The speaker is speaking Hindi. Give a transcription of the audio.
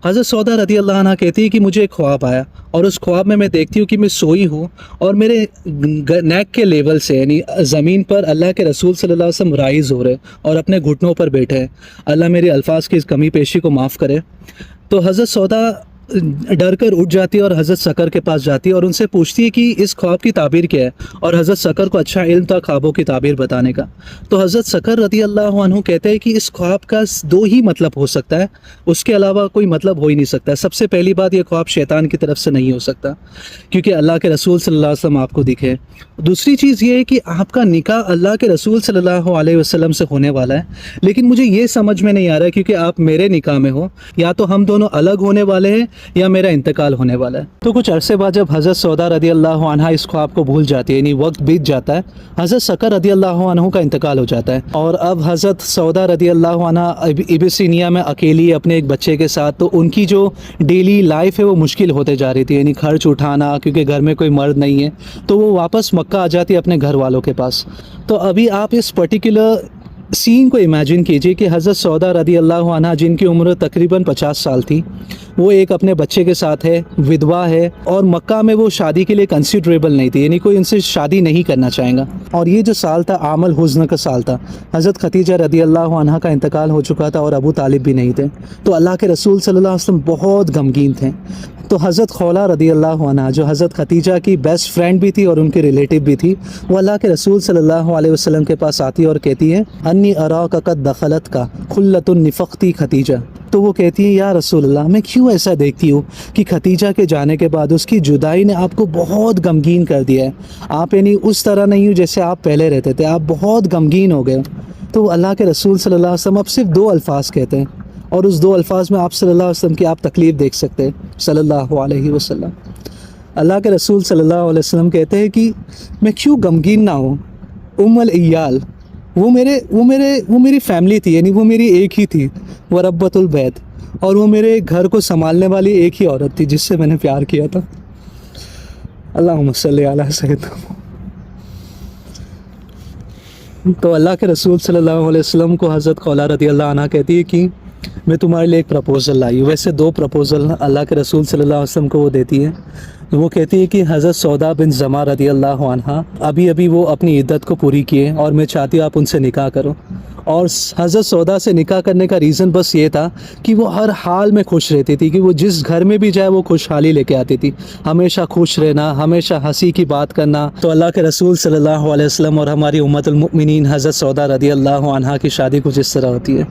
हज़रत सौदा रदी अल्लाह अन्हा कहती है कि मुझे एक ख्वाब आया और उस ख्वाब में मैं देखती हूँ कि मैं सोई हूँ और मेरे नेक के लेवल से यानी ज़मीन पर अल्लाह के रसूल सल्लल्लाहु अलैहि वसल्लम राइज़ हो रहे और अपने घुटनों पर बैठे हैं। अल्लाह मेरे अल्फाज की इस कमी पेशी को माफ़ करे। तो हज़रत सौदा डर कर उठ जाती है और हज़रत सकर के पास जाती है और उनसे पूछती है कि इस ख्वाब की ताबीर क्या है, और हज़रत सकर को अच्छा इल्म था ख्वाबों की ताबीर बताने का। तो हज़रत सकर रदी अल्लाह अन्हु कहते हैं कि इस ख्वाब का दो ही मतलब हो सकता है, उसके अलावा कोई मतलब हो ही नहीं सकता। सबसे पहली बात, ये ख्वाब शैतान की तरफ से नहीं हो सकता क्योंकि अल्लाह के रसूल सल्लल्लाहु अलैहि वसल्लम आपको दिखे। दूसरी चीज़ ये है कि आपका निकाह अल्लाह के रसूल सल्लल्लाहु अलैहि वसल्लम से होने वाला है, लेकिन मुझे ये समझ में नहीं आ रहा है क्योंकि आप मेरे निकाह में हो, या तो हम दोनों अलग होने वाले हैं या मेरा इंतकाल होने वाला है। तो कुछ अरसे बाद जब हज़रत सौदा रदी अल्लाह अन्हा इस ख्वाब को भूल जाती है, यानी वक्त बीत जाता है, हज़रत सकर रदी अल्लाह अन्हु का इंतकाल हो जाता है और अब हज़रत सौदा रदी अल्लाह अन्हा इबिसिनिया में अकेली अपने एक बच्चे के साथ, तो उनकी जो डेली लाइफ है वो मुश्किल होते जा रही थी, यानी खर्च उठाना, क्योंकि घर में कोई मर्द नहीं है। तो वो वापस मक्का आ जाती है अपने घर वालों के पास। तो अभी आप इस पर्टिकुलर सीन को इमेजिन कीजिए कि हज़रत सौदा रदी अल्लाह अन्हा जिनकी उम्र तकरीबन 50 साल थी, वो एक अपने बच्चे के साथ है, विधवा है और मक्का में वो शादी के लिए कंसिडरेबल नहीं थी, यानी कोई उनसे शादी नहीं करना चाहेगा। और ये जो साल था आमल हुज़्न का साल था। हज़रत खदीजा रदी अल्लाह अन्हा का इंतकाल हो चुका था और अबू तालिब भी नहीं थे। तो अल्लाह के रसूल सल्लल्लाहु अलैहि वसल्लम बहुत गमगीन थे। तो हज़रत खौला रदी अल्लाह अन्हा जो हज़रत खदीजा की बेस्ट फ्रेंड भी थी और उनके रिलेटिव भी थी, वो अल्लाह के रसूल सल्लल्लाहु अलैहि वसल्लम के पास आती है और कहती है, अन्नी अराका कद दखलत का खुल्लतुन निफ़क़ती खदीजा। तो वो कहती है, या रसूल अल्लाह, मैं क्यों ऐसा देखती हूँ कि खदीजा के जाने के बाद उसकी जुदाई ने आपको बहुत गमगीन कर दिया है। आप यानी उस तरह नहीं हो जैसे आप पहले रहते थे, आप बहुत गमगीन हो गए। तो अल्लाह के रसूल सल्लल्लाहु अलैहि वसल्लम अब सिर्फ दो अल्फाज कहते हैं और उस दो अल्फाज में आप सल्लल्लाहु अलैहि वसल्लम की आप तकलीफ़ देख सकते हैं। सल्लल्लाहु अलैहि वसल्लम, अल्लाह के रसूल सल्लल्लाहु अलैहि वसल्लम कहते हैं कि मैं क्यों गमगीन ना हूँ। उम्मुल इयाल, वो मेरी फैमिली थी, यानी वो मेरी एक ही थी, वो रब्बतुल बैत, और वो मेरे घर को संभालने वाली एक ही औरत थी जिससे मैंने प्यार किया था। अल्लाहुम्मा सल्ली अला सय्यिदना। तो अल्लाह के रसूल सल्लल्लाहु अलैहि वसल्लम को हज़रत खौला रदी अल्लाह अन्हा कहती है कि मैं तुम्हारे लिए एक प्रपोज़ल लाई हूँ। वैसे दो प्रपोज़ल अल्लाह के रसूल सल्लल्लाहु अलैहि वसल्लम को वो देती है। वो कहती है कि हज़रत सौदा बिन ज़मा रदी अल्लाह अन्हा अभी अभी वो अपनी इद्दत को पूरी किए और मैं चाहती हूँ आप उनसे निकाह करो। और हज़रत सौदा से निकाह करने का रीज़न बस ये था कि वो हर हाल में खुश रहती थी, कि वो जिस घर में भी जाए वो खुशहाली लेके आती थी, हमेशा खुश रहना, हमेशा हंसी की बात करना। तो अल्लाह के रसूल सल्लल्लाहु अलैहि वसल्लम और हमारी उम्मतुल मुमिनीन हज़रत सौदा रदी अल्लाह अन्हा की शादी कुछ इस तरह होती है।